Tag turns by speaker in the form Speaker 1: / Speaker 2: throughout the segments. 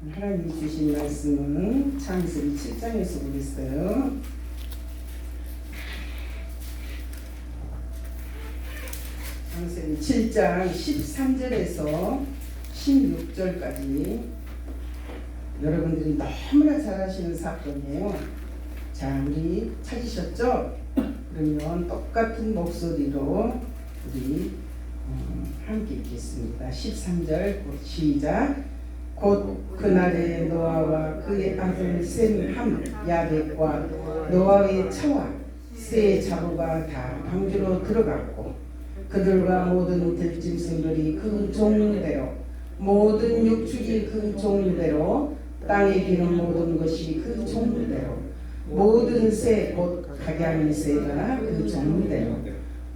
Speaker 1: 하나님이 주신 말씀은 창세기 7장에서 보겠어요. 창세기 7장 13절에서 16절까지 여러분들이 너무나 잘 아시는 사건이에요. 자, 우리 찾으셨죠? 그러면 똑같은 목소리로 우리 함께 읽겠습니다. 13절 시작. 곧 그날에 노아와 그의 아들 셈함 야벳과 노아의 처와 세 자부가 다 방주로 들어갔고 그들과 모든 들짐승들이 그 종류대로 모든 육축이 그 종류대로 땅에 기는 모든 것이 그 종류대로 모든 새 곧 각양의 새가 그 종류대로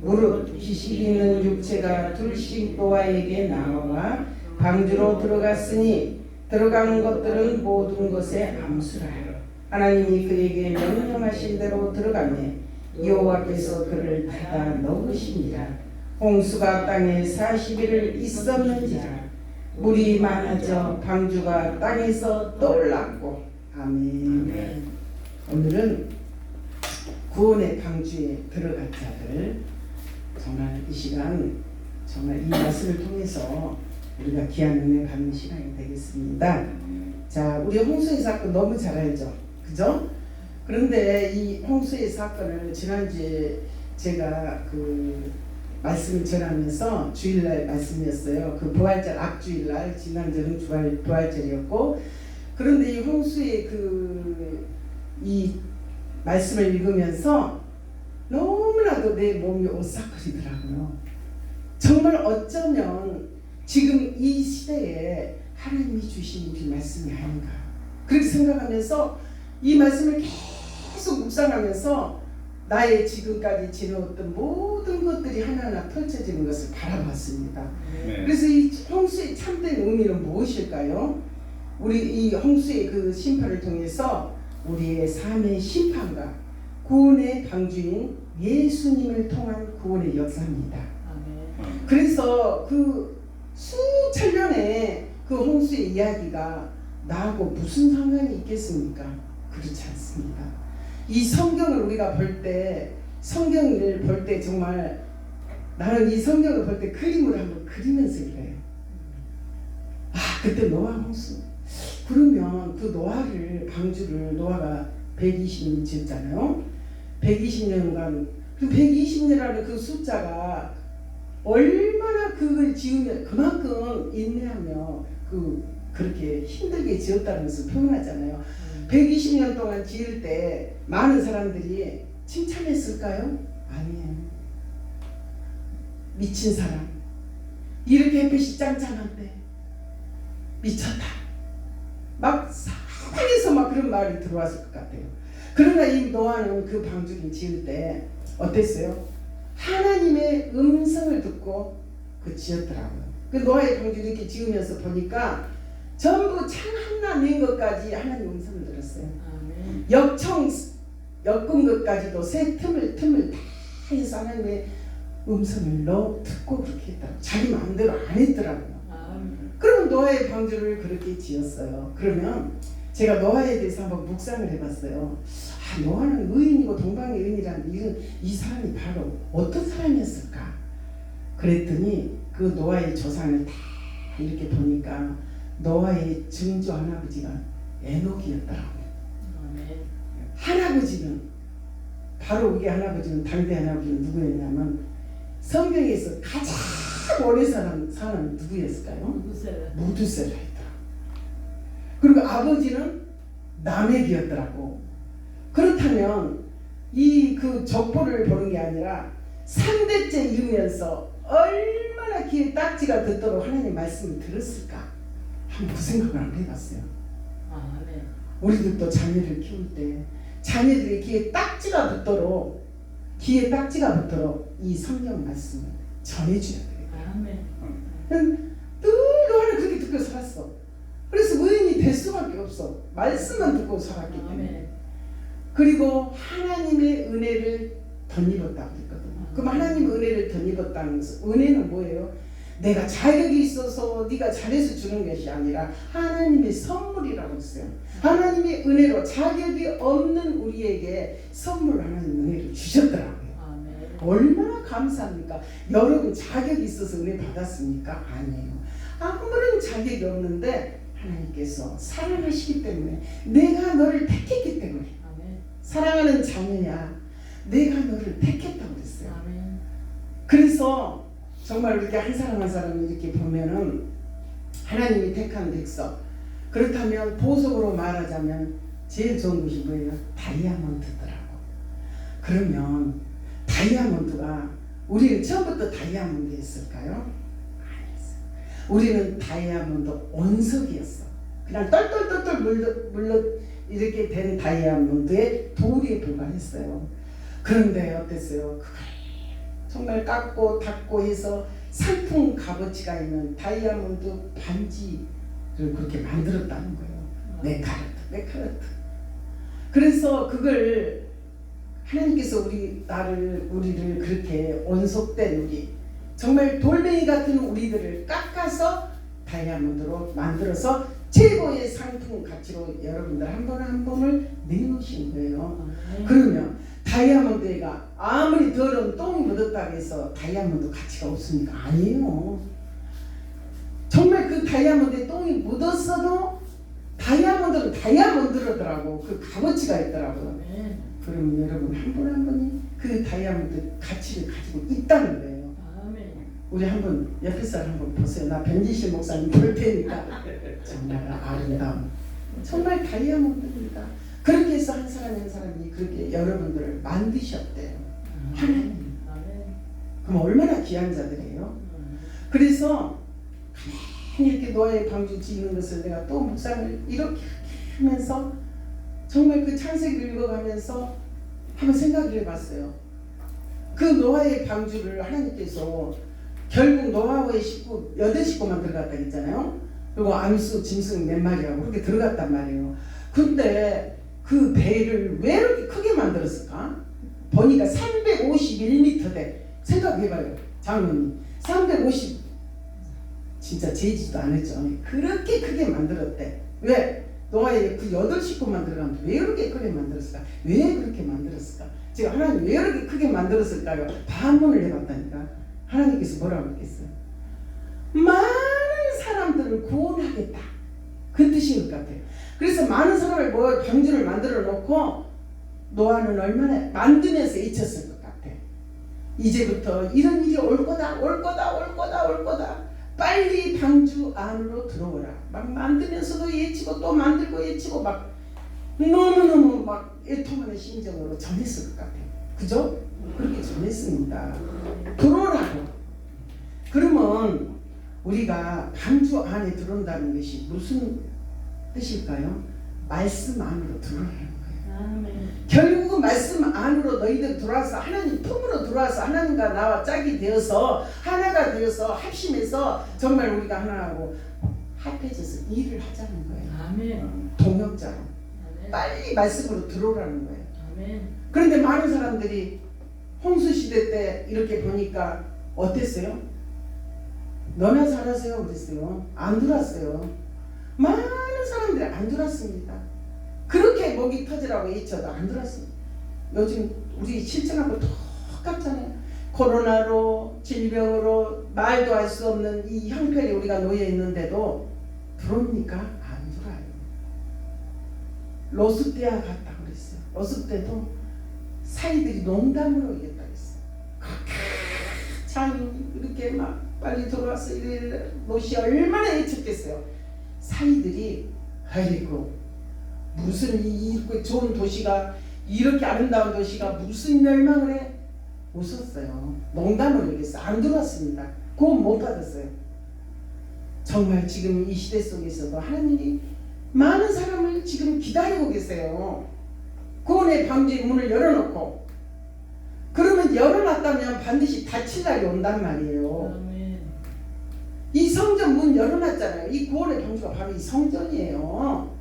Speaker 1: 무릇 기식 있는 육체가 둘씩 노아에게 나와 방주로 들어갔으니 들어간 것들은 모든 것에 암수라. 하나님이 그에게 명령하신 대로 들어가매 여호와께서 그를 닫아 넣으시니라. 홍수가 땅에 40일을 있었는지라. 물이 많아져 방주가 땅에서 떠올랐고. 아멘. 오늘은 구원의 방주에 들어간 자들, 정말 이 시간 정말 이 말씀을 통해서 우리가 귀한 은혜 받는 시간이 되겠습니다. 자, 우리 홍수의 사건 너무 잘 알죠? 그죠? 그런데 이 홍수의 사건을 지난주에 제가 그 말씀을 전하면서 주일날 말씀이었어요. 그 부활절 앞주일날, 지난주는 부활절이었고, 그런데 이 홍수의 이 말씀을 읽으면서 너무나도 내 몸이 오싹거리더라고요. 정말 어쩌면 지금 이 시대에 하나님이 주신 그 말씀이 아닌가 그렇게 생각하면서 이 말씀을 계속 묵상하면서 나의 지금까지 지내왔던 모든 것들이 하나하나 펼쳐지는 것을 바라봤습니다. 네. 그래서 이 홍수의 참된 의미는 무엇일까요? 우리 이 홍수의 그 심판을 통해서 우리의 삶의 심판과 구원의 방주인 예수님을 통한 구원의 역사입니다. 그래서 그 수천 년의 그 홍수의 이야기가 나하고 무슨 상관이 있겠습니까? 그렇지 않습니다. 이 성경을 우리가 볼 때, 성경을 볼 때 정말 나는 이 성경을 볼 때 그림을 한번 그리면서 읽어요. 아, 그때 노아 홍수. 그러면 그 노아를, 방주를 노아가 120년 지었잖아요. 120년간, 그 120년이라는 그 숫자가 얼마나 그걸 지으면 그만큼 인내하며 그렇게 힘들게 지었다는 것을 표현하잖아요. 120년 동안 지을 때 많은 사람들이 칭찬했을까요? 아니에요. 미친 사람, 이렇게 햇빛이 짱짱한데 미쳤다, 막 사방에서 막 그런 말이 들어왔을 것 같아요. 그러나 이 노아는 그 방주를 지을 때 어땠어요? 하나님의 음성을 듣고 그 지었더라고요. 그 노아의 방주를 이렇게 지으면서 보니까 전부 창 하나 낸 것까지 하나님 음성을 들었어요. 아멘. 역청 엮은 것까지도 새 틈을 다 해서 하나님의 음성을 듣고 그렇게 했다고. 자기 마음대로 안 했더라고요. 그러면 노아의 방주를 그렇게 지었어요. 그러면 제가 노아에 대해서 한번 묵상을 해봤어요. 아, 노아는 의인이고 동방의 의인이라는 이 사람이 바로 어떤 사람이었을까? 그랬더니 그 노아의 조상을 다 이렇게 보니까 노아의 증조 할아버지가 에녹이었더라고요. 할아버지는 바로 우리 할아버지는 당대 할아버지는 누구였냐면 성경에서 가장 오래 사는 사람은 누구였을까요? 무두셀라였더라고요. 그리고 아버지는 라멕이었더라고. 그렇다면 이 그 족보를 보는 게 아니라 3대째 이루면서 얼마나 귀에 딱지가 듣도록 하나님 말씀을 들었을까? 한번 그 생각을 한번 해봤어요. 네. 우리들도 자녀를 키울 때 자녀들이 귀에 딱지가 붙도록 이 성경 말씀을 전해줘야 돼요. 늘 노아는 그렇게 듣고 살았어. 그래서 의인이 될 수밖에 없어. 말씀만 듣고 살았기 때문에. 그리고 하나님의 은혜를 덧입었다고 했거든요. 그럼 하나님의 은혜를 덧입었다는 것은, 은혜는 뭐예요? 내가 자격이 있어서 네가 잘해서 주는 것이 아니라 하나님의 선물이라고 했어요. 하나님의 은혜로 자격이 없는 우리에게 선물 하나님 은혜를 주셨더라고요. 얼마나 감사합니까? 여러분 자격이 있어서 은혜 받았습니까? 아니에요. 아무런 자격이 없는데 하나님께서 사랑하시기 때문에 내가 너를 택했기 때문에 사랑하는 자녀야 내가 너를 택했다고 그랬어요. 그래서 정말 이렇게 한 사람 한 사람 이렇게 보면은 하나님이 택한 백성 그렇다면 보석으로 말하자면 제일 좋은 것이 뭐예요? 다이아몬드더라고. 그러면 다이아몬드가 우리는 처음부터 다이아몬드였을까요? 아니었어요. 우리는 다이아몬드 원석이었어. 그냥 똘똘똘똘 물러 이렇게 된 다이아몬드에 돌에 불과했어요. 그런데 어땠어요? 그걸 정말 깎고 닦고 해서 상품 값어치가 있는 다이아몬드 반지를 그렇게 만들었다는 거예요. 네카르트. 그래서 그걸 하나님께서 우리를 그렇게 원속된 우리 정말 돌멩이 같은 우리들을 깎아서 다이아몬드로 만들어서 최고의 상품 가치로 여러분들 한 번 한 번을 내놓으신 거예요. 그러면 다이아몬드가 아무리 더러운 똥이 묻었다고 해서 다이아몬드 가치가 없습니까? 아니에요. 정말 그 다이아몬드에 똥이 묻었어도 다이아몬드는 다이아몬드로더라고. 그 값어치가 있더라고요. 그러면 여러분 한 번 한 번이 그 다이아몬드 가치를 가지고 있다는 거예요. 우리 한번 옆에 사람 한번 보세요. 나 변지실 목사님 볼 테니까. 정말 아름다운 정말 다이아몬드입니다. 그렇게 해서 한 사람이 한 사람이 그렇게 여러분들을 만드셨대요. 하나님. 그럼 얼마나 귀한 자들이에요. 그래서 가만히 이렇게 노아의 방주 짓는 것을 내가 또 묵상을 이렇게 하면서 정말 그 창세기를 읽어가면서 한번 생각을 해봤어요. 그 노아의 방주를 하나님께서 결국 노아의 식구 8식구만 들어갔다 했잖아요. 그리고 암수, 짐승 몇 마리하고 그렇게 들어갔단 말이에요. 근데 그 배를 왜 이렇게 크게 만들었을까? 보니까 351m대. 생각해봐요. 장로님 350 진짜 재지도 안 했죠. 그렇게 크게 만들었대. 왜? 노아의 그 8식구만 들어가면 왜 이렇게 크게 만들었을까? 왜 그렇게 만들었을까? 제가 하나님 왜 이렇게 크게 만들었을까요? 반문을 해봤다니까. 하나님께서 뭐라고 했겠어요? 많은 사람들을 구원하겠다. 그 뜻인 것 같아요. 그래서 많은 사람을 방주를 만들어 놓고 노아는 얼마나 만들면서 잊혔을 것 같아. 이제부터 이런 일이 올 거다. 빨리 방주 안으로 들어오라. 막 만들면서도 예치고 또 만들고 예치고 막 너무너무 막 애통하는 심정으로 전했을 것 같아요. 그죠? 그렇게 전했습니다. 들어오라고. 그러면 우리가 방주 안에 들어온다는 것이 무슨 뜻일까요? 말씀 안으로 들어오라는 거예요. 결국은 말씀 안으로 너희들 들어와서 하나님 품으로 들어와서 하나님과 나와 짝이 되어서 하나가 되어서 합심해서 정말 우리가 하나하고 합해져서 일을 하자는 거예요. 동역자로. 빨리 말씀으로 들어오라는 거예요. 그런데 많은 사람들이 홍수시대 때 이렇게 보니까 어땠어요? 너나 잘하세요 그랬어요. 안 들어왔어요. 많은 사람들이 안 들어왔습니다. 그렇게 목이 터지라고 외쳐도 안 들어왔습니다. 요즘 우리 실천하고 똑같잖아요. 코로나로 질병으로 말도 할 수 없는 이 형편에 우리가 놓여 있는데도 들어옵니까? 안 들어와요. 로스때와 같다고 그랬어요. 로스때도 사이들이 농담으로 얘기했다고 했어요. 참 이렇게 막 빨리 들어와서 이래 노시 얼마나 애쳤겠어요. 사이들이 아이고 무슨 이 좋은 도시가 이렇게 아름다운 도시가 무슨 멸망을 해? 웃었어요. 농담으로 얘기했어요. 안 들어왔습니다. 구원 못 받았어요. 정말 지금 이 시대 속에서도 하나님이 많은 사람을 지금 기다리고 계세요. 구원의 방주의 문을 열어놓고 그러면 열어놨다면 반드시 닫힐 날이 온단 말이에요. 이 성전 문 열어놨잖아요. 이 구원의 방주가 바로 이 성전이에요.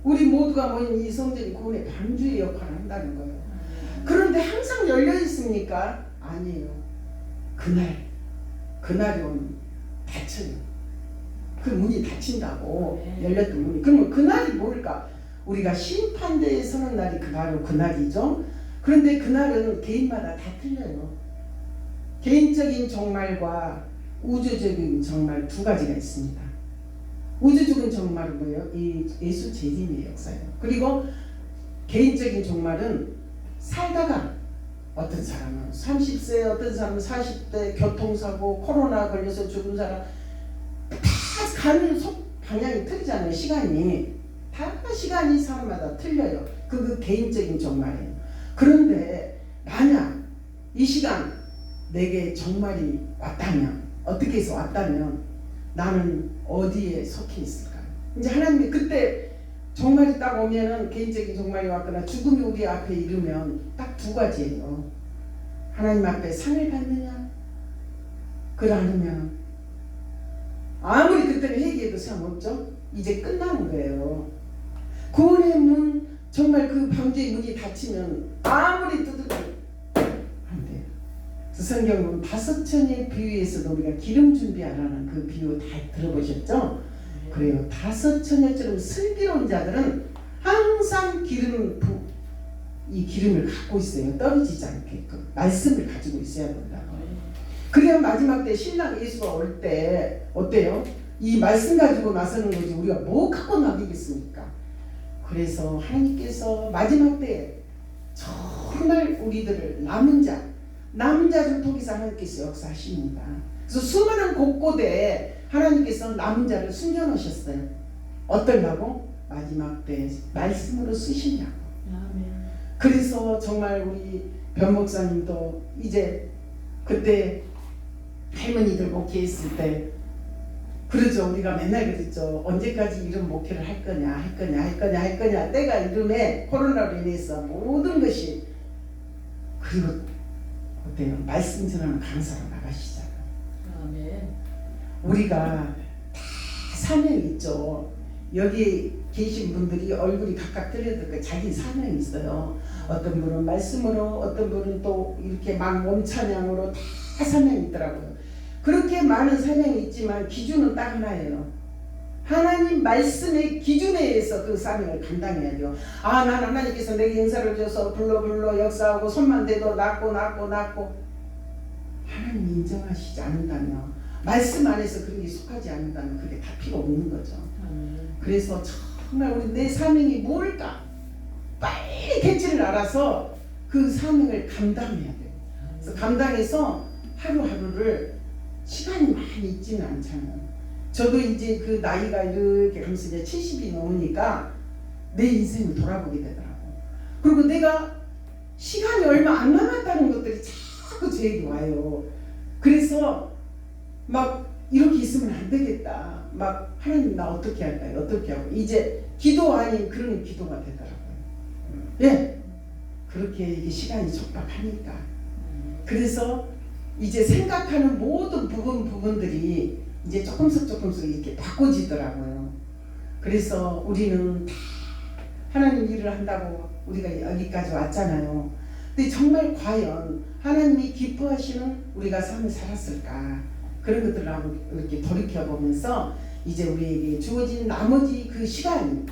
Speaker 1: 우리 모두가 모인 이 성전이 구원의 방주의 역할을 한다는 거예요. 그런데 항상 열려 있습니까? 아니에요. 그날이 오면 닫혀요. 그 문이 닫힌다고. 열렸던 문이. 그러면 그날이 뭘까? 우리가 심판대에 서는 날이 바로 그날이죠. 그런데 그날은 개인마다 다 틀려요. 개인적인 종말과 우주적인 종말 두 가지가 있습니다. 우주적인 종말은 뭐예요? 이 예수 재림의 역사예요. 그리고 개인적인 종말은 살다가 어떤 사람은 30세, 어떤 사람은 40대 교통사고, 코로나 걸려서 죽은 사람 다 가는 방향이 틀리잖아요. 시간이 다 시간이 사람마다 틀려요. 그 개인적인 종말이에요. 그런데 만약 이 시간 내게 종말이 왔다면, 어떻게 해서 왔다면 나는 어디에 속해 있을까요? 이제 하나님이 그때 종말이 딱 오면은, 개인적인 종말이 왔거나 죽음이 우리 앞에 이르면 딱 두 가지예요. 하나님 앞에 상을 받느냐, 그러면 아무리 그때는 회개해도 소용없죠. 이제 끝나는 거예요. 구원의 문, 정말 그 방주의 문이 닫히면 아무리 두드려 안 돼요. 그 성경 보면 5천의 비유에서도 우리가 기름 준비하라는 그 비유 다 들어보셨죠? 그래요. 5천여처럼 슬기로운 자들은 항상 이 기름을 갖고 있어요. 떨어지지 않게끔 말씀을 가지고 있어야 된다고. 그래야 마지막 때 신랑 예수가 올 때 어때요? 이 말씀 가지고 나서는 거지 우리가 뭐 갖고 나가겠습니까? 그래서 하나님께서 마지막 때 정말 우리들을 남은 자를 통해서 하나님께서 역사하십니다. 그래서 수많은 곳곳에 하나님께서 남은 자를 숨겨놓으셨어요. 어떨라고? 마지막 때 말씀으로 쓰시냐고. 아멘. 그래서 정말 우리 변 목사님도 이제 그때 할머니들 목회했을 때 그러죠. 우리가 맨날 그랬죠. 언제까지 이런 목회를 할 거냐. 때가 이름에 코로나로 인해서 모든 것이, 그리고 어때요? 말씀 전하는 강사로 나가시잖아요. 아멘. 우리가 다 사명이 있죠. 여기 계신 분들이 얼굴이 각각 틀려도 자기 사명이 있어요. 어떤 분은 말씀으로, 어떤 분은 또 이렇게 막 몸찬양으로 다 사명이 있더라고요. 그렇게 많은 사명이 있지만 기준은 딱 하나예요. 하나님 말씀의 기준에 의해서 그 사명을 감당해야 돼요. 난 하나님께서 내게 용사를 줘서 불러 역사하고 손만 대도 낫고 하나님 인정하시지 않는다면, 말씀 안에서 그런 게 속하지 않는다면 그게 다 필요 없는 거죠. 그래서 정말 우리 내 사명이 뭘까? 빨리 개체를 알아서 그 사명을 감당해야 돼요. 그래서 감당해서 하루하루를, 시간이 많이 있지는 않잖아요. 저도 이제 그 나이가 이렇게 가면서 이제 70이 넘으니까 내 인생을 돌아보게 되더라고요. 그리고 내가 시간이 얼마 안 남았다는 것들이 자꾸 제게 와요. 그래서 막 이렇게 있으면 안 되겠다. 막 하나님 나 어떻게 할까요? 어떻게 하고, 이제 기도 아닌 그런 기도가 되더라고요. 예, 그렇게 이게 시간이 촉박하니까. 그래서 이제 생각하는 모든 부분들이 이제 조금씩 이렇게 바꿔지더라고요. 그래서 우리는 다 하나님 일을 한다고 우리가 여기까지 왔잖아요. 근데 정말 과연 하나님이 기뻐하시는 우리가 삶을 살았을까? 그런 것들을 한번 이렇게 돌이켜보면서 이제 우리에게 주어진 나머지 그 시간이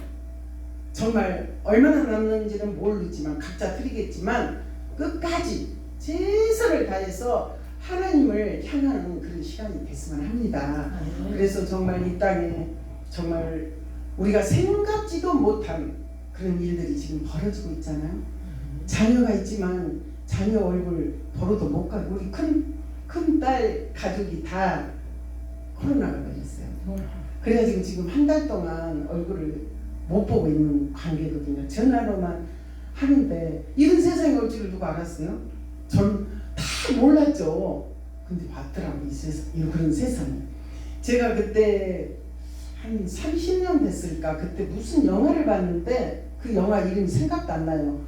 Speaker 1: 정말 얼마나 남는지는 모르지만 각자 틀리겠지만 끝까지 최선을 다해서 하나님을 향하는 그런 시간이 됐으면 합니다. 그래서 정말 이 땅에 정말 우리가 생각지도 못한 그런 일들이 지금 벌어지고 있잖아요. 자녀가 있지만 자녀 얼굴 보러도 못 가고, 우리 큰딸 가족이 다 코로나가 걸렸어요. 그래가지고 지금 한 달 동안 얼굴을 못 보고 있는 관계거든요. 전화로만 하는데 이런 세상에 올 줄을 누가 알았어요? 전 다 몰랐죠. 근데 봤더라고요. 그런 세상이. 제가 그때 한 30년 됐을까? 그때 무슨 영화를 봤는데 그 영화 이름이 생각도 안 나요.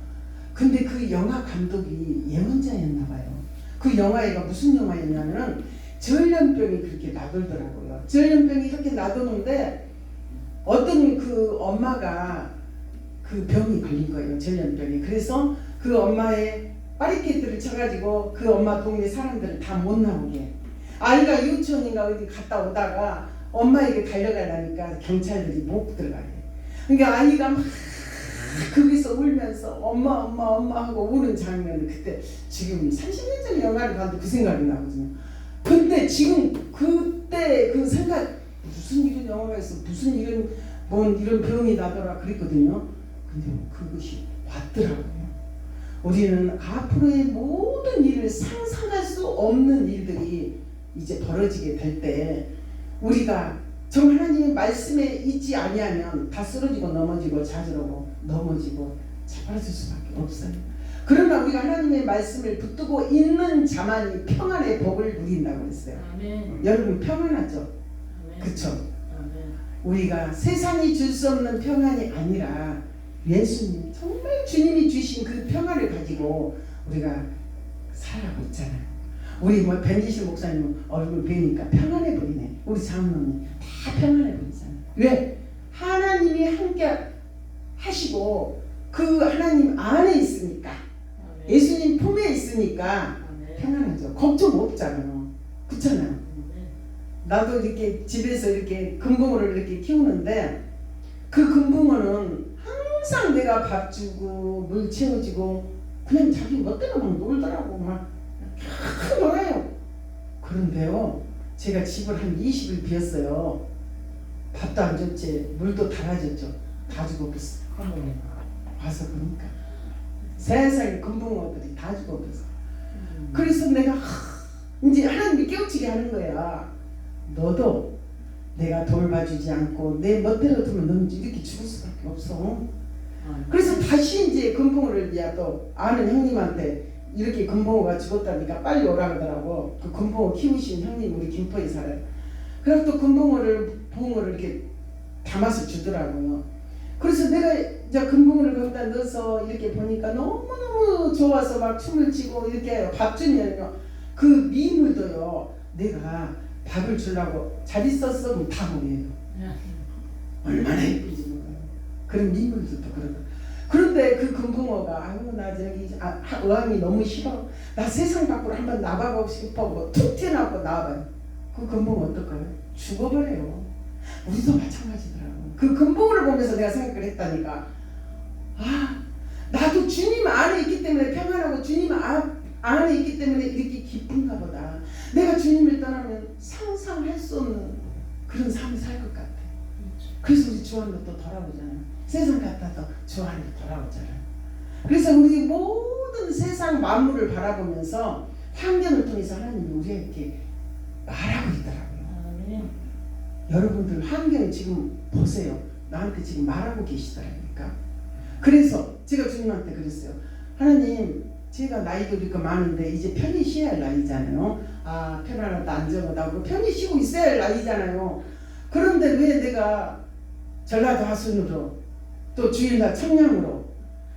Speaker 1: 근데 그 영화 감독이 예언자였나 봐요. 그 영화가 무슨 영화였냐면 전염병이 그렇게 나돌더라고요. 전염병이 이렇게 나도는데 어떤 그 엄마가 그 병이 걸린 거예요. 전염병이. 그래서 그 엄마의 바리케이트를 쳐가지고 그 엄마 동네 사람들을 다 못 나오게 아이가 유치원인가 어디 갔다 오다가 엄마에게 달려가려니까 경찰들이 못 들어가래. 그러니까 아이가 막 거기서 울면서 엄마 엄마 엄마 하고 우는 장면을 그때 지금 30년 전 영화를 봐도 그 생각이 나거든요. 근데 지금 그때 그 생각 무슨 이런 영화가 있어 무슨 이런 뭔 이런 병이 나더라 그랬거든요. 근데 그것이 왔더라고요. 우리는 앞으로의 모든 일을 상상할 수 없는 일들이 이제 벌어지게 될 때 우리가 정말 하나님의 말씀에 있지 아니하면 다 쓰러지고 넘어지고 자주르고 넘어지고 자빠질 수밖에 없어요. 그러나 우리가 하나님의 말씀을 붙들고 있는 자만이 평안의 복을 누린다고 했어요.
Speaker 2: 아멘.
Speaker 1: 여러분 평안하죠? 그렇죠? 우리가 세상이 줄 수 없는 평안이 아니라 예수님 정말 주님이 주신 그 평안을 가지고 우리가 살아가고 있잖아요. 우리 뭐 변지실 목사님 얼굴 뵈니까 평안해 보이네. 우리 장로님 다 평안해 보이잖아요. 왜? 하나님이 함께 하시고 그 하나님 안에 있으니까 예수님 품에 있으니까 평안하죠. 걱정 없잖아요. 그렇잖아요. 나도 이렇게 집에서 이렇게 금붕어를 이렇게 키우는데 그 금붕어는 항상 내가 밥 주고 물 채워주고 그냥 자기 멋대로 막 놀더라고. 막 놀아요. 그런데요 제가 집을 한 20일 비웠어요. 밥도 안 줬지 물도 달아줬죠. 다 죽어버렸어. 와서 보니까 세상에 금붕어들이 다 죽어버렸어. 그래서 내가 이제 하나님이 깨우치게 하는 거야. 너도 내가 돌봐주지 않고 내 멋대로 두면 너는 이렇게 죽을 수밖에 없어. 그래서 다시 이제 금붕어를 이제 또 아는 형님한테 이렇게 금붕어가 죽었다니까 빨리 오라 그러더라고. 그 금붕어 키우신 형님 우리 김포에 살아요. 그래서 또 금붕어를 붕어를 이렇게 담아서 주더라고요. 그래서 내가 이제 금붕어를 거기다 넣어서 이렇게 보니까 너무너무 좋아서 막 춤을 추고 이렇게 밥 주면요 그 미물도요 내가 밥을 주려고 잘 있었어 그럼 다 보내요. 얼마나 예쁜지 몰라요. 그런 미물도 또 그러고. 그런데 그 금붕어가 아유 나 저기 의왕이 너무 싫어. 나 세상 밖으로 한번 나가고 싶어. 뭐 툭 튀어나오고 나와봐요. 그 금붕어 어떨까요? 죽어버려요. 우리도 마찬가지더라고. 그 금붕어를 보면서 내가 생각을 했다니까. 아 나도 주님 안에 있기 때문에 평안하고 주님 안에 있기 때문에 이렇게 기쁜가 보다. 내가 주님을 떠나면 상상할 수 없는 그런 삶을 살 것 같아. 그래서 우리 주 안으로 또 돌아오잖아요. 세상 같아도 주 안으로 돌아오잖아요. 그래서 우리 모든 세상 만물을 바라보면서 환경을 통해서 하나님이 우리에게 말하고 있더라고요. 여러분들 환경 지금 보세요. 나한테 지금 말하고 계시더라니까. 그래서 제가 주님한테 그랬어요. 하나님 제가 나이도 이렇게 많은데 이제 편히 쉬어야 할 나이잖아요. 아 편안하다 안정하다고 편히 쉬고 있어야 할 나이잖아요. 그런데 왜 내가 전라도 하순으로 또 주일날 청량으로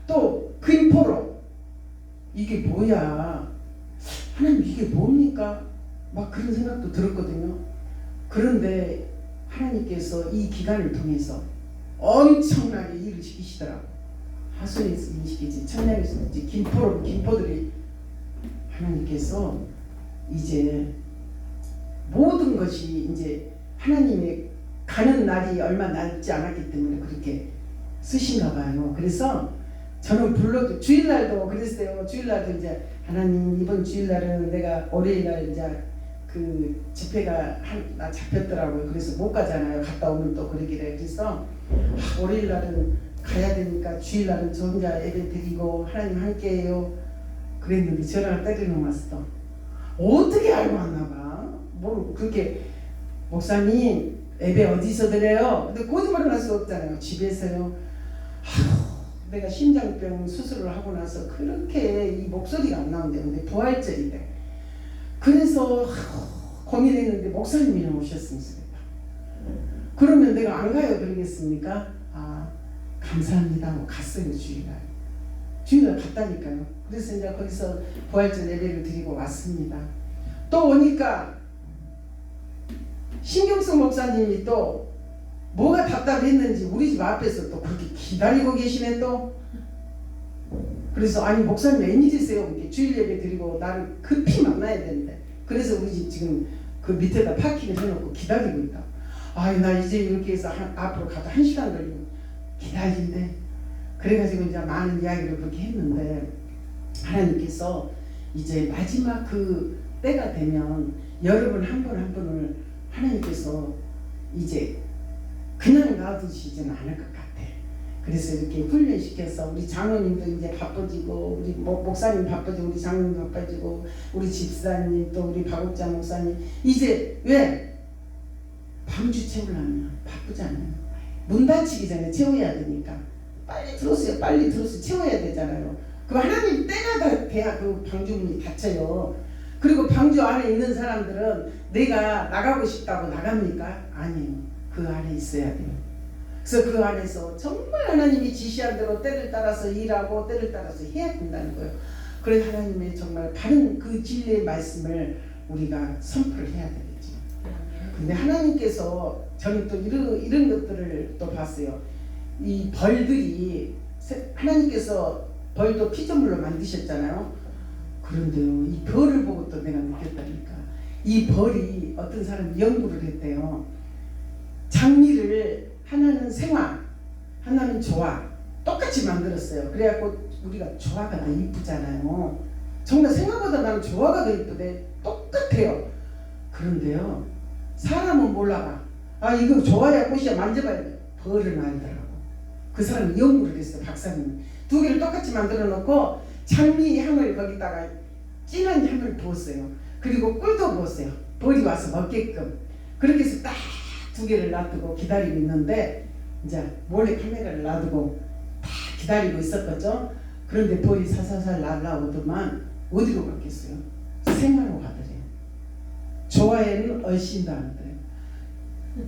Speaker 1: 또 김포로 이게 뭐야 하나님 이게 뭡니까 막 그런 생각도 들었거든요. 그런데 하나님께서 이 기간을 통해서 엄청나게 일을 시키시더라고요. 하순에서 시키지 청량에서 이제 김포들이 하나님께서 이제 모든 것이 이제 하나님의 가는 날이 얼마 남지 않았기 때문에 그렇게 쓰신가 봐요. 그래서 저는 불러도 주일날도 그랬어요. 주일날도 이제 하나님 이번 주일날은 내가 월요일날 이제 그 집회가 나 잡혔더라고요. 그래서 못 가잖아요. 갔다 오면 또 그러기래. 그래서 월요일날은 가야 되니까 주일날은 저 혼자 예배 드리고 하나님 함께해요. 그랬는데 전화를 때려놓았어. 어떻게 알고 왔나 봐. 모르고 그렇게 목사님 예배 어디서 드려요? 근데 거짓말을 할 수 없잖아요. 집에서요. 내가 심장병 수술을 하고 나서 그렇게 이 목소리가 안 나온대요. 근데 부활절이래. 그래서 고민했는데 목사님이랑 오셨습니다. 그러면 내가 안 가요 그러겠습니까? 아 감사합니다 하고 갔어요. 주일날 갔다니까요. 그래서 이제 거기서 부활절 예배를 드리고 왔습니다. 또 오니까 신경성 목사님이 또 뭐가 답답했는지 우리 집 앞에서 또 그렇게 기다리고 계시네 또. 그래서 아니 목사님 웬일이세요? 주일 예배 드리고 나를 급히 만나야 되는데. 그래서 우리 집 지금 그 밑에다 파킹을 해놓고 기다리고 있다. 나 이제 이렇게 해서 앞으로 가도 1시간 걸리고 기다린대. 그래가지고 이제 많은 이야기를 그렇게 했는데 하나님께서 이제 마지막 그 때가 되면 여러분 한 분 한 분을 하나님께서 이제 그냥 놔두시지는 않을 것 같아. 그래서 이렇게 훈련시켜서 우리 장로님도 이제 바빠지고 우리 목사님 바빠지고 우리 장로님 바빠지고 우리 집사님 또 우리 박옥자 목사님 이제 왜? 방주 채우려면 바쁘잖아요. 문 닫히기 전에 채워야 되니까 빨리 들어오세요. 빨리 들어오세요. 채워야 되잖아요. 그 하나님 때가 돼야 그 방주문이 닫혀요. 그리고 방주 안에 있는 사람들은 내가 나가고 싶다고 나갑니까? 아니에요. 그 안에 있어야 돼요. 그래서 그 안에서 정말 하나님이 지시한 대로 때를 따라서 일하고 때를 따라서 해야 된다는 거예요. 그래서 하나님의 정말 바른 그 진리의 말씀을 우리가 선포를 해야 되겠죠. 근데 하나님께서 저는 또 이런 것들을 또 봤어요. 이 벌들이 하나님께서 벌도 피조물로 만드셨잖아요. 그런데요, 이 벌을 보고 또 내가 느꼈다니까. 이 벌이 어떤 사람이 연구를 했대요. 장미를 하나는 생화, 하나는 조화 똑같이 만들었어요. 그래갖고 우리가 조화가 더 이쁘잖아요. 정말 생화보다 나는 조화가 더 이쁘대. 똑같아요. 그런데요, 사람은 몰라가. 이거 조화야 꽃이야 만져봐야 돼. 벌을 만들라고. 그 사람이 연구를 했어요. 박사님. 두 개를 똑같이 만들어 놓고 장미 향을 거기다가 진한 향을 부었어요. 그리고 꿀도 부었어요. 벌이 와서 먹게끔. 그렇게 해서 딱 두 개를 놔두고 기다리고 있는데 이제 몰래 카메라를 놔두고 딱 기다리고 있었거죠. 그런데 벌이 살살살 날라오더만 어디로 갔겠어요? 생화로 가더래요. 조화에는 얼씬도 안 돼요.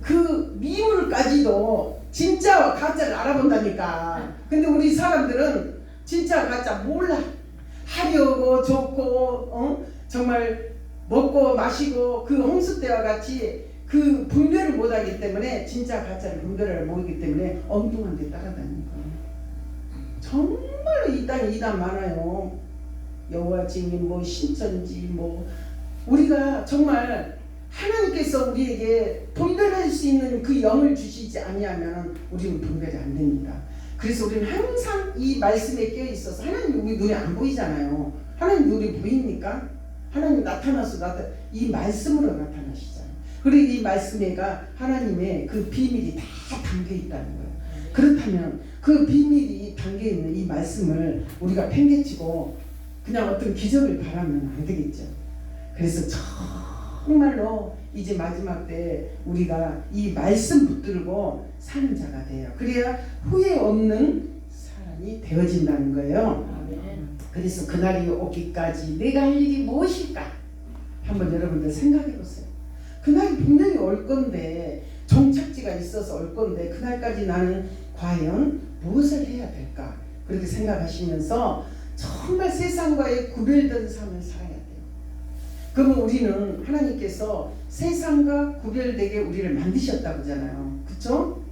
Speaker 1: 그 미물까지도 진짜와 가짜를 알아본다니까. 근데 우리 사람들은 진짜 가짜 몰라. 하려고 좋고 정말 먹고 마시고 그 홍수 때와 같이 그 분별을 못하기 때문에 진짜 가짜를 분별을 모르기 때문에 엉뚱한 데 따라다니는 거예요. 정말로 이단 많아요. 여호와증인 신천지 우리가 정말 하나님께서 우리에게 분별할 수 있는 그 영을 주시지 아니하면 우리는 분별이 안 됩니다. 그래서 우리는 항상 이 말씀에 깨어 있어서 하나님 우리 눈에 안 보이잖아요. 하나님 눈에 보입니까? 하나님 이 말씀으로 나타나시잖아요. 그리고 이 말씀에가 하나님의 그 비밀이 다 담겨 있다는 거예요. 그렇다면 그 비밀이 담겨 있는 이 말씀을 우리가 팽개치고 그냥 어떤 기적을 바라면 안 되겠죠. 그래서 정말로 이제 마지막 때 우리가 이 말씀 붙들고 사는 자가 돼요. 그래야 후회 없는 사람이 되어진다는 거예요. 그래서 그날이 오기까지 내가 할 일이 무엇일까? 한번 여러분들 생각해 보세요. 그날이 분명히 올 건데 종착지가 있어서 올 건데 그날까지 나는 과연 무엇을 해야 될까? 그렇게 생각하시면서 정말 세상과의 구별된 삶을 살아야 돼요. 그러면 우리는 하나님께서 세상과 구별되게 우리를 만드셨다고 하잖아요. 그렇죠?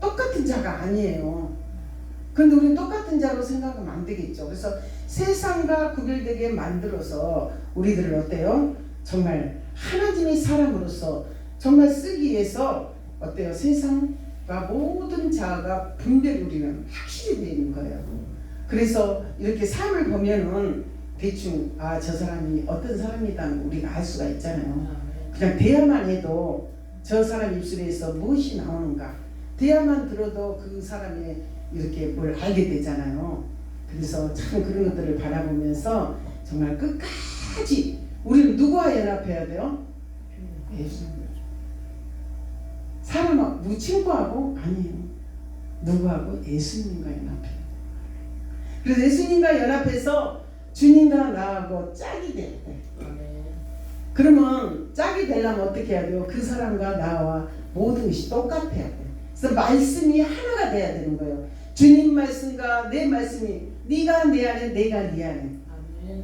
Speaker 1: 똑같은 자가 아니에요. 그런데 우리는 똑같은 자로 생각하면 안 되겠죠. 그래서 세상과 구별되게 만들어서 우리들을 어때요? 정말 하나님의 사람으로서 정말 쓰기 위해서 어때요? 세상과 모든 자가 분별이 우리는 확실히 되어 있는 거예요. 그래서 이렇게 삶을 보면은 대충 저 사람이 어떤 사람이다 우리가 알 수가 있잖아요. 그냥 대화만 해도 저 사람 입술에서 무엇이 나오는가 대화만 들어도 그 사람의 이렇게 뭘 알게 되잖아요. 그래서 참 그런 것들을 바라보면서 정말 끝까지 우리는 누구와 연합해야 돼요? 예수님. 사람하고 친구하고 아니에요. 누구하고? 예수님과 연합해야 돼요. 그래서 예수님과 연합해서 주님과 나하고 짝이 돼야 돼. 그러면 짝이 되려면 어떻게 해야 돼요? 그 사람과 나와 모든 것이 똑같아야 돼. 그래서 말씀이 하나가 돼야 되는 거예요. 주님 말씀과 내 말씀이 네가 내 안에 내가 네 안에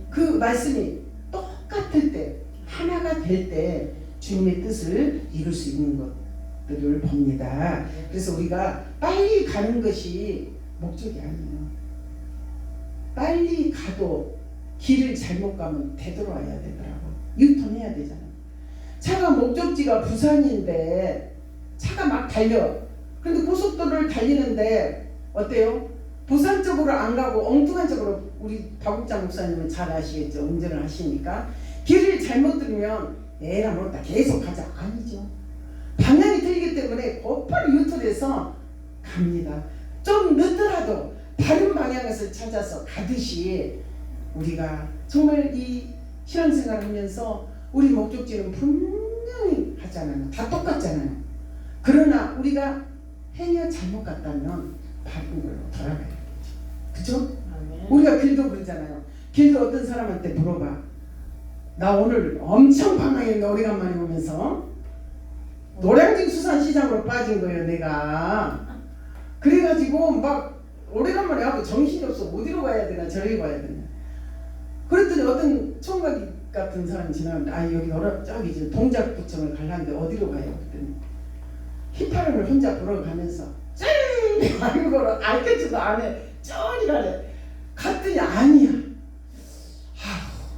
Speaker 1: 그 말씀이 똑같을 때 하나가 될 때 주님의 뜻을 이룰 수 있는 것들을 봅니다. 그래서 우리가 빨리 가는 것이 목적이 아니에요. 빨리 가도 길을 잘못 가면 되돌아와야 되더라고. 유턴해야 되잖아요. 차가 목적지가 부산인데 차가 막 달려. 근데 고속도로를 달리는데 어때요? 부산 쪽으로 안 가고 엉뚱한 쪽으로, 우리 박국자 목사님은 잘 아시겠죠? 운전을 하시니까. 길을 잘못 들으면 에라 모르다 계속 가자. 아니죠. 방향이 틀리기 때문에 곧바로 유턴해서 갑니다. 좀 늦더라도 다른 방향에서 찾아서 가듯이 우리가 정말 이 신앙생활을 하면서 우리 목적지는 분명히 하잖아요. 다 똑같잖아요. 그러나 우리가 행여 잘못 갔다면 바른 걸로 돌아가야 되죠. 그죠? 우리가 길도 그러잖아요. 길도 어떤 사람한테 물어봐. 나 오늘 엄청 방황했는데 오래간만에 오면서 노량진 수산시장으로 빠진 거예요, 내가. 그래가지고 막 오래간만에 하고 정신이 없어. 어디로 가야 되나 저리로 가야 되나. 그랬더니 어떤 총각 같은 사람이 지나가는데, 아 여기 저기 이제 동작구청을 가려는데 어디로 가요? 그랬더니 휘파람을 혼자 불어가면서 쨍! 말고 걸어. 알겠지도 않아. 쩌리 가래. 갔더니 아니야.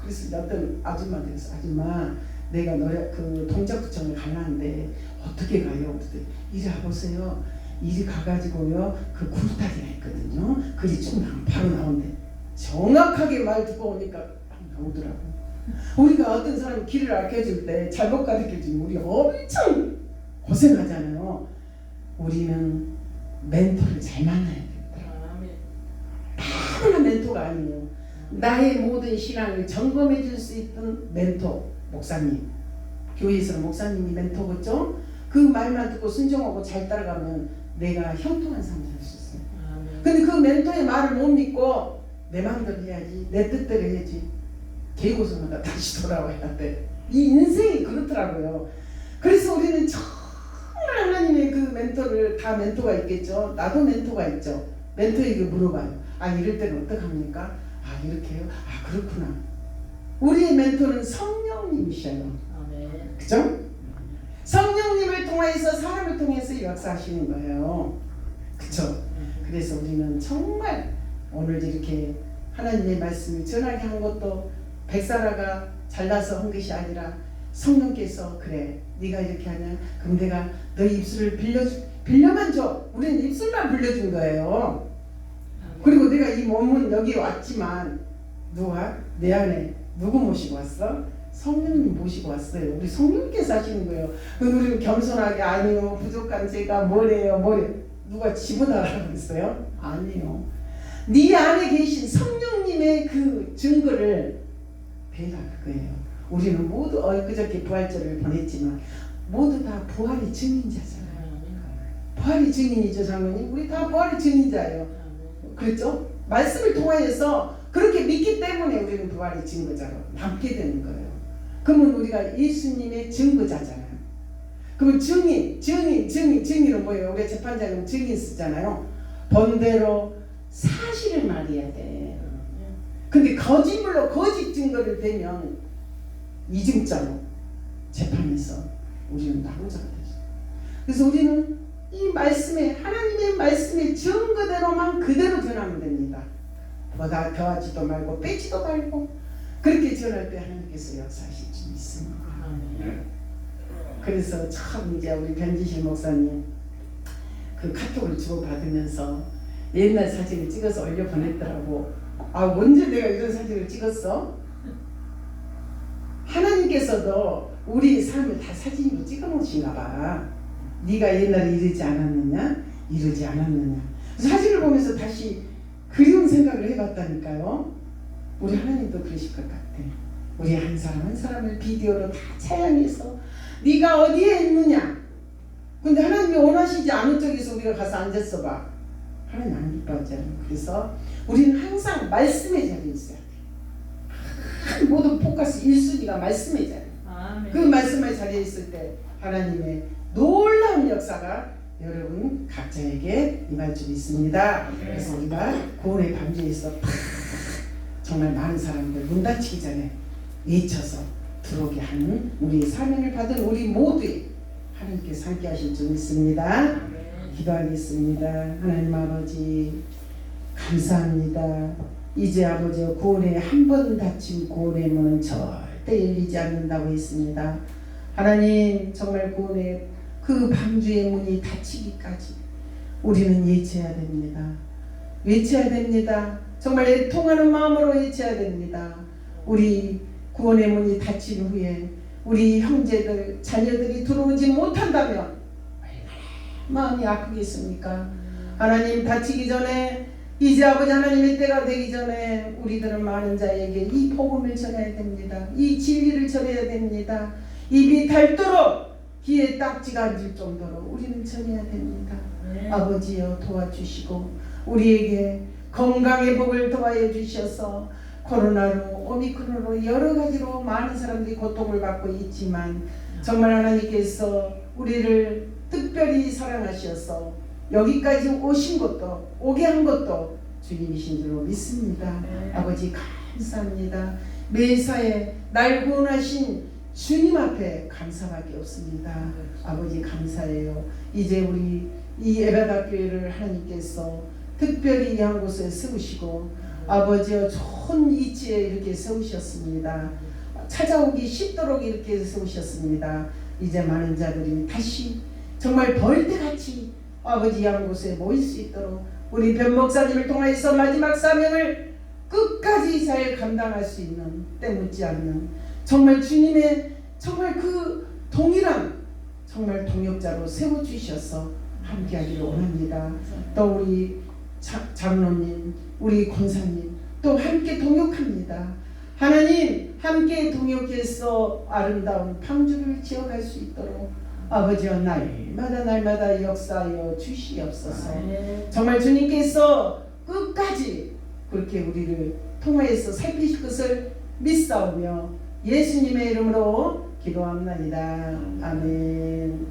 Speaker 1: 그래서 어떤 아줌마한테 그래서, 아줌마 내가 그 동작구청을 가려는데 어떻게 가요? 그랬더니 이리 와보세요. 이리 가가지고요 그 굴다리가 있거든요. 그리 쭉 바로 나온대. 정확하게 말 듣고 오니까 나오더라고. 우리가 어떤 사람이 길을 알려줄 때 잘못 가르쳐주면 우리 엄청 고생하잖아요. 우리는 멘토를 잘 만나야 되더라고요. 다른 멘토가 아니에요. 나의 모든 신앙을 점검해 줄 수 있던 멘토, 목사님. 교회에서는 목사님이 멘토겠죠? 그 말만 듣고 순종하고 잘 따라가면 내가 형통한 삶을 살 수 있어요. 근데 그 멘토의 말을 못 믿고 내 마음대로 해야지, 내 뜻대로 해야지, 개고생하다 다시 돌아와야 돼. 이 인생이 그렇더라고요. 그래서 우리는 정말 하나님의 그 멘토를, 다 멘토가 있겠죠. 나도 멘토가 있죠. 멘토에게 물어봐요. 아 이럴 때는 어떡합니까? 아 이렇게요? 아 그렇구나. 우리의 멘토는 성령님이셔요. 그죠? 성령님을 통해서, 사람을 통해서 역사하시는 거예요. 그쵸? 그래서 우리는 정말 오늘 이렇게 하나님의 말씀을 전하게 한 것도 백사라가 잘나서 한 것이 아니라 성령께서, 그래 네가 이렇게 하냐? 그럼 내가 너희 입술을 빌려만 줘. 우리는 입술만 빌려준 거예요. 그리고 내가 이 몸은 여기 왔지만 누가 내 안에 누구 모시고 왔어? 성령님 모시고 왔어요. 우리 성령님께서 하시는 거예요. 우리는 겸손하게 아니요 부족한 제가 뭐래요. 누가 집어달라고 그랬어요? 아니요. 네 안에 계신 성령님의 그 증거를 배라 그거예요. 우리는 모두 엊그저께 부활절을 보냈지만 모두 다 부활의 증인자잖아요. 부활의 증인이죠, 장로님. 우리 다 부활의 증인자예요. 그렇죠? 말씀을 통하여서 그렇게 믿기 때문에 우리는 부활의 증거자로 남게 되는 거예요. 그러면 우리가 예수님의 증거자잖아요. 그러면 증인은 뭐예요? 우리가 재판장은 증인 쓰잖아요. 번대로 사실을 말해야 돼. 근데 거짓말로 거짓 증거를 대면 이증자로 재판에서 우리는 나고자가 되죠. 그래서 우리는 이 말씀에, 하나님의 말씀의 증거대로만 그대로 전하면 됩니다. 뭐다 더하지도 말고 빼지도 말고. 그렇게 전할 때 하나님께서 역사하실 줄 믿습니다. 그래서 참 이제 우리 변지실 목사님 그 카톡을 주고받으면서 옛날 사진을 찍어서 올려 보냈더라고. 아 언제 내가 이런 사진을 찍었어? 하나님께서도 우리 삶을 다 사진으로 찍어 놓으시나 봐. 네가 옛날에 이러지 않았느냐? 이러지 않았느냐? 사진을 보면서 다시 그리운 생각을 해봤다니까요. 우리 하나님도 그러실 것 같아. 우리 한 사람 한 사람을 비디오로 다 촬영해서 네가 어디에 있느냐? 근데 하나님이 원하시지 않은 쪽에서 우리가 가서 앉았어 봐. 하나님 안 기뻐하잖아요. 그래서 우리는 항상 말씀의 자리에 있어야 돼. 모든 포커스 1순위가 말씀의 자리. 그 말씀의 자리에 있을 때 하나님의 놀라운 역사가 여러분 각자에게 임할 줄 있습니다. 그래서 우리가 구원의 밤중에서 정말 많은 사람들 문 닫히기 전에 외쳐서 들어오게 하는 우리 사명을 받은 우리 모두의 하나님께서 함께 하실 줄 믿습니다. 기도하겠습니다. 하나님 아버지 감사합니다. 이제 아버지 구원의 한 번 닫힌 구원의 문은 절대 열리지 않는다고 했습니다. 하나님 정말 구원의 그 방주의 문이 닫히기까지 우리는 외쳐야 됩니다. 외쳐야 됩니다. 정말 애통하는 마음으로 외쳐야 됩니다. 우리 구원의 문이 닫힌 후에 우리 형제들 자녀들이 들어오지 못한다면 얼마나 마음이 아프겠습니까? 하나님 닫히기 전에 이제 아버지 하나님의 때가 되기 전에 우리들은 많은 자에게 이 복음을 전해야 됩니다. 이 진리를 전해야 됩니다. 입이 닳도록 귀에 딱지가 앉을 정도로 우리는 전해야 됩니다. 아버지여 도와주시고 우리에게 건강의 복을 더하여 주셔서 코로나로 오미크론으로 여러 가지로 많은 사람들이 고통을 받고 있지만 정말 하나님께서 우리를 특별히 사랑하셔서 여기까지 오신 것도 오게 한 것도 주님이신 줄로 믿습니다. 아버지 감사합니다. 매사에 날 구원하신 주님 앞에 감사밖에 없습니다. 아버지 감사해요. 이제 우리 이 에베다 교회를 하나님께서 특별히 이 한 곳에 세우시고 아버지여 좋은 위치에 이렇게 세우셨습니다. 찾아오기 쉽도록 이렇게 세우셨습니다. 이제 많은 자들이 다시 정말 벌떼같이 아버지 한 곳에 모일 수 있도록 우리 변 목사님을 통해서 마지막 사명을 끝까지 잘 감당할 수 있는 때 묻지 않는 정말 주님의 정말 그 동일한 정말 동역자로 세워주셔서 함께하기를 원합니다. 또 우리 장로님 우리 권사님 또 함께 동역합니다. 하나님 함께 동역해서 아름다운 방주를 지어갈 수 있도록 아버지여 날마다 역사하여 주시옵소서. 정말 주님께서 끝까지 그렇게 우리를 통하여서 살피실 것을 믿사오며 예수님의 이름으로 기도합니다. 아멘.